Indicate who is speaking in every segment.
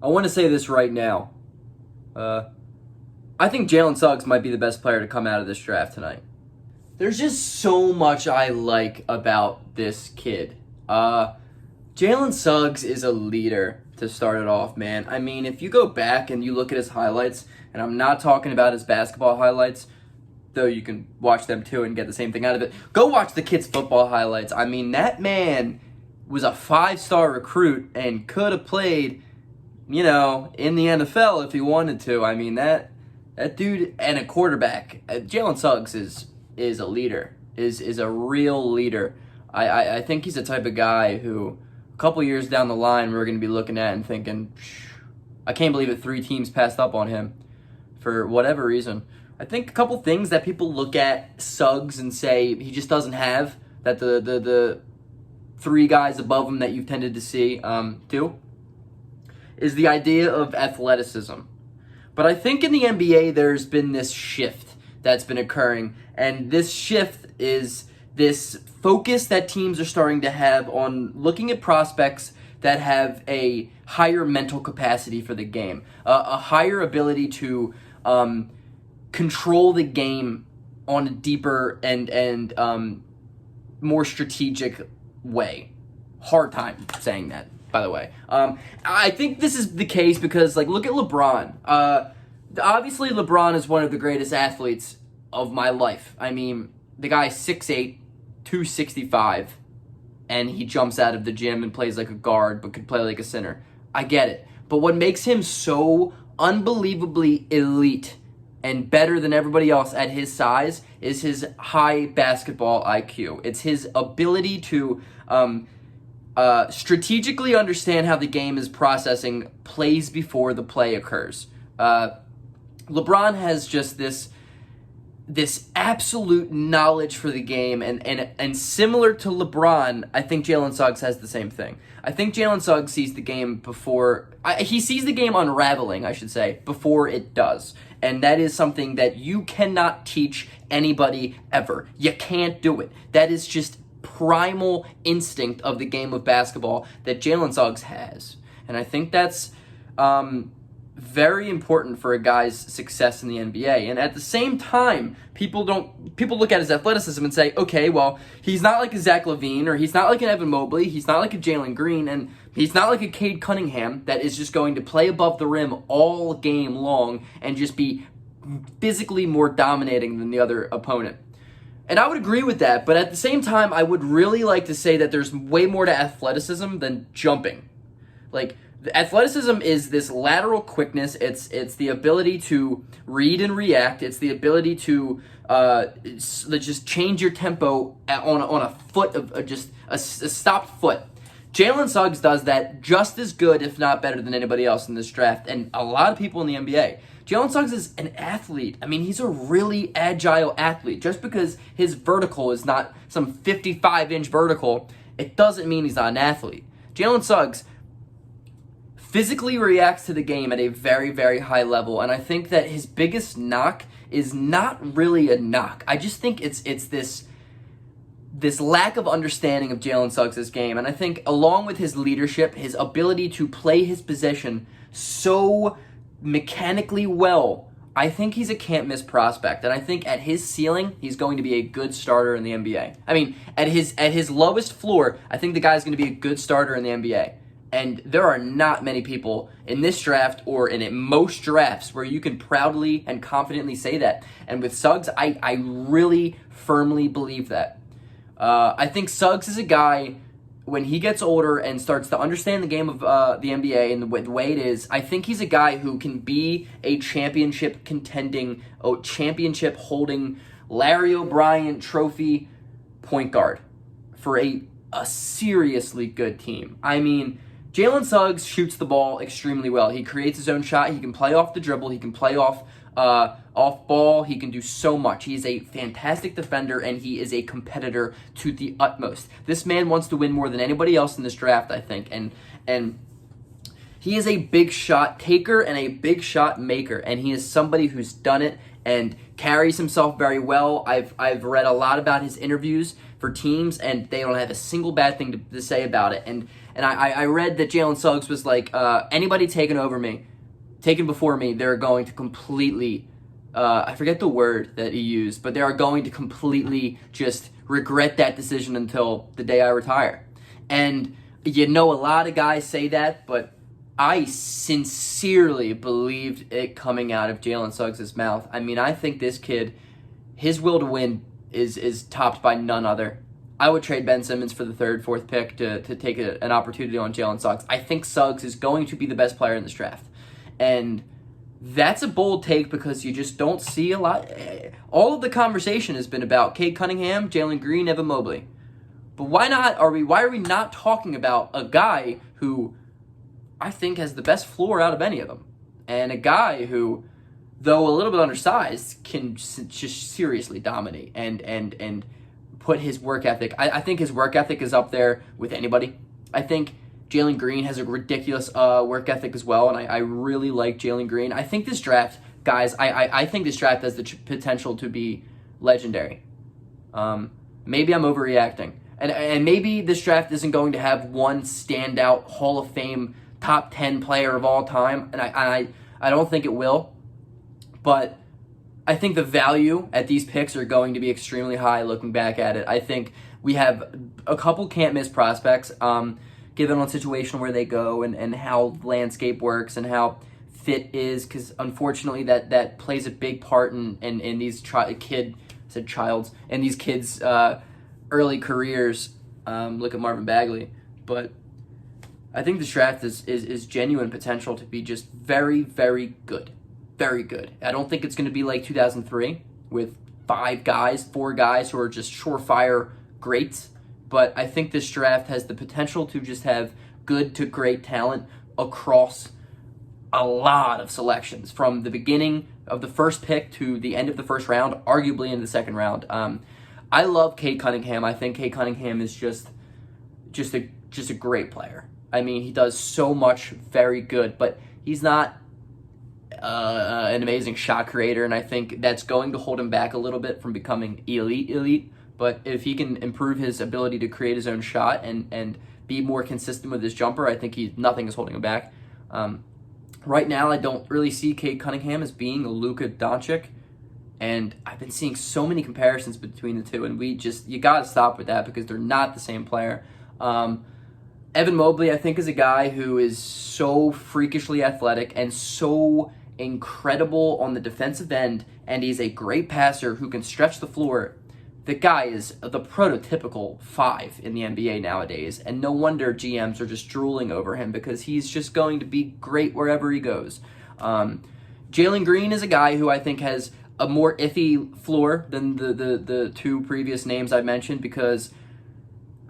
Speaker 1: I want to say this right now. I think Jalen Suggs might be the best player to come out of this draft tonight. There's just so much I like about this kid. Jalen Suggs is a leader to start it off, man. I mean, if you go back and you look at his highlights, and I'm not talking about his basketball highlights, though you can watch them too and get the same thing out of it. Go watch the kid's football highlights. I mean, that man was a 5-star recruit and could have played, in the NFL if he wanted to. I mean, that dude and a quarterback. Jalen Suggs is a leader, is a real leader. I think he's the type of guy who a couple years down the line we're going to be looking at and thinking, I can't believe it, 3 teams passed up on him for whatever reason. I think a couple things that people look at Suggs and say he just doesn't have, that the 3 guys above him that you've tended to see do, is the idea of athleticism. But I think in the NBA there's been this shift that's been occurring, and this shift is this focus that teams are starting to have on looking at prospects that have a higher mental capacity for the game, a higher ability to control the game on a deeper and more strategic way. Hard time saying that, by the way. I think this is the case because, look at LeBron. Obviously, LeBron is one of the greatest athletes of my life. I mean, the guy's 6'8", 265, and he jumps out of the gym and plays like a guard but could play like a center. I get it. But what makes him so unbelievably elite and better than everybody else at his size is his high basketball IQ. It's his ability to strategically understand how the game is processing plays before the play occurs. LeBron has just this absolute knowledge for the game, and similar to LeBron, I think Jalen Suggs has the same thing. I think Jalen Suggs sees the game he sees the game unraveling, I should say, before it does. And that is something that you cannot teach anybody ever. You can't do it. That is just primal instinct of the game of basketball that Jalen Suggs has. And I think that's very important for a guy's success in the NBA. And at the same time, people look at his athleticism and say, okay, well, he's not like a Zach LaVine, or he's not like an Evan Mobley, he's not like a Jalen Green, and he's not like a Cade Cunningham that is just going to play above the rim all game long and just be physically more dominating than the other opponent. And I would agree with that, but at the same time, I would really like to say that there's way more to athleticism than jumping. The athleticism is this lateral quickness. It's the ability to read and react. It's the ability to just change your tempo on a foot of just a stopped foot. Jalen Suggs does that just as good, if not better, than anybody else in this draft, and a lot of people in the NBA. Jalen Suggs is an athlete. I mean, he's a really agile athlete. Just because his vertical is not some 55-inch vertical, it doesn't mean he's not an athlete. Jalen Suggs physically reacts to the game at a very, very high level, and I think that his biggest knock is not really a knock. I just think it's this lack of understanding of Jalen Suggs' game, and I think along with his leadership, his ability to play his position so mechanically well, I think he's a can't-miss prospect, and I think at his ceiling, he's going to be a good starter in the NBA. I mean, at his lowest floor, I think the guy's going to be a good starter in the NBA. And there are not many people in this draft or in most drafts where you can proudly and confidently say that. And with Suggs, I really firmly believe that. I think Suggs is a guy, when he gets older and starts to understand the game of the NBA and the way it is, I think he's a guy who can be a championship contending, championship holding Larry O'Brien trophy point guard for a seriously good team. I mean, Jalen Suggs shoots the ball extremely well. He creates his own shot. He can play off the dribble. He can play off ball. He can do so much. He is a fantastic defender, and he is a competitor to the utmost. This man wants to win more than anybody else in this draft, I think. And he is a big shot taker and a big shot maker, and he is somebody who's done it and carries himself very well. I've read a lot about his interviews for teams, and they don't have a single bad thing to say about it. And I read that Jalen Suggs was like, anybody taken before me, they're going to completely, I forget the word that he used, but they are going to completely just regret that decision until the day I retire. And a lot of guys say that, but I sincerely believed it coming out of Jalen Suggs' mouth. I mean, I think this kid, his will to win is topped by none other. I would trade Ben Simmons for the third, fourth pick to take an opportunity on Jalen Suggs. I think Suggs is going to be the best player in this draft. And that's a bold take because you just don't see a lot. All of the conversation has been about Cade Cunningham, Jalen Green, Evan Mobley. But why are we not talking about a guy who I think has the best floor out of any of them? And a guy who, though a little bit undersized, can just seriously dominate and put his work ethic. I think his work ethic is up there with anybody. I think Jalen Green has a ridiculous work ethic as well, and I really like Jalen Green. I think this draft, guys, I think this draft has the potential to be legendary. Maybe I'm overreacting. And maybe this draft isn't going to have one standout Hall of Fame top 10 player of all time, and I don't think it will. But I think the value at these picks are going to be extremely high looking back at it. I think we have a couple can't-miss prospects, given on situation where they go and how landscape works and how fit is, because unfortunately that plays a big part in these kids' early careers. Look at Marvin Bagley. But I think this draft is genuine potential to be just very, very good. Very good. I don't think it's going to be like 2003 with 4 guys who are just surefire greats. But I think this draft has the potential to just have good to great talent across a lot of selections, from the beginning of the first pick to the end of the first round, arguably in the second round. I love Cade Cunningham. I think Cade Cunningham is just a great player. I mean, he does so much very good, but he's not an amazing shot creator, and I think that's going to hold him back a little bit from becoming elite. But if he can improve his ability to create his own shot and be more consistent with his jumper, I think nothing is holding him back. Right now, I don't really see Cade Cunningham as being a Luka Doncic, and I've been seeing so many comparisons between the two, and you got to stop with that because they're not the same player. Evan Mobley, I think, is a guy who is so freakishly athletic and so incredible on the defensive end, and he's a great passer who can stretch the floor. The guy is the prototypical 5 in the NBA nowadays, and no wonder GMs are just drooling over him because he's just going to be great wherever he goes. Jalen Green is a guy who I think has a more iffy floor than the two previous names I mentioned, because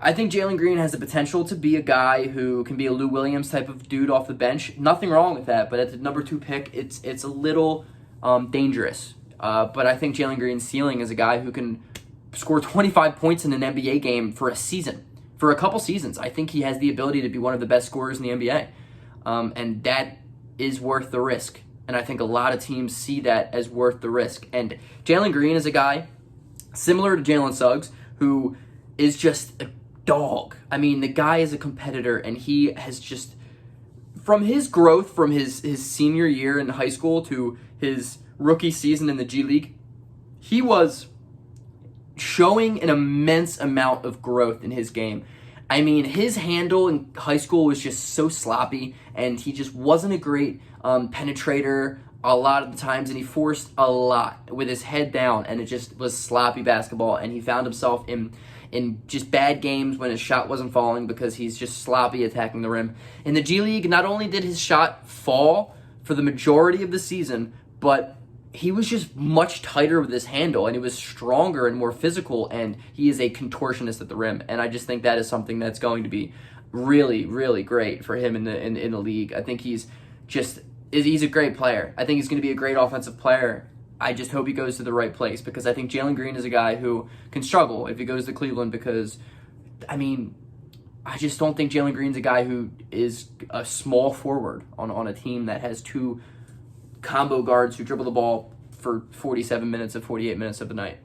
Speaker 1: I think Jalen Green has the potential to be a guy who can be a Lou Williams type of dude off the bench. Nothing wrong with that, but at the number 2 pick, it's a little dangerous. But I think Jalen Green's ceiling is a guy who can score 25 points in an NBA game for a season, for a couple seasons. I think he has the ability to be one of the best scorers in the NBA, and that is worth the risk. And I think a lot of teams see that as worth the risk. And Jalen Green is a guy similar to Jalen Suggs who is just a dog. I mean, the guy is a competitor, and he has just, from his growth from his senior year in high school to his rookie season in the G League, he was showing an immense amount of growth in his game. I mean, his handle in high school was just so sloppy, and he just wasn't a great penetrator a lot of the times, and he forced a lot with his head down, and it just was sloppy basketball, and he found himself in just bad games when his shot wasn't falling because he's just sloppy attacking the rim. In the G League, not only did his shot fall for the majority of the season, but he was just much tighter with his handle, and he was stronger and more physical, and he is a contortionist at the rim. And I just think that is something that's going to be really, really great for him in the league. I think he's a great player. I think he's going to be a great offensive player. I just hope he goes to the right place, because I think Jalen Green is a guy who can struggle if he goes to Cleveland, because, I mean, I just don't think Jalen Green's a guy who is a small forward on a team that has 2 combo guards who dribble the ball for 47 minutes of 48 minutes of the night.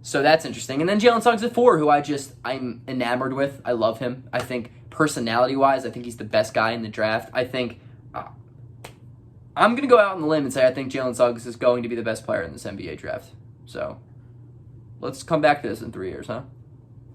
Speaker 1: So that's interesting. And then Jalen Suggs at 4, who I'm enamored with. I love him. I think personality-wise, I think he's the best guy in the draft. I think I'm going to go out on the limb and say I think Jalen Suggs is going to be the best player in this NBA draft. So let's come back to this in 3 years, huh?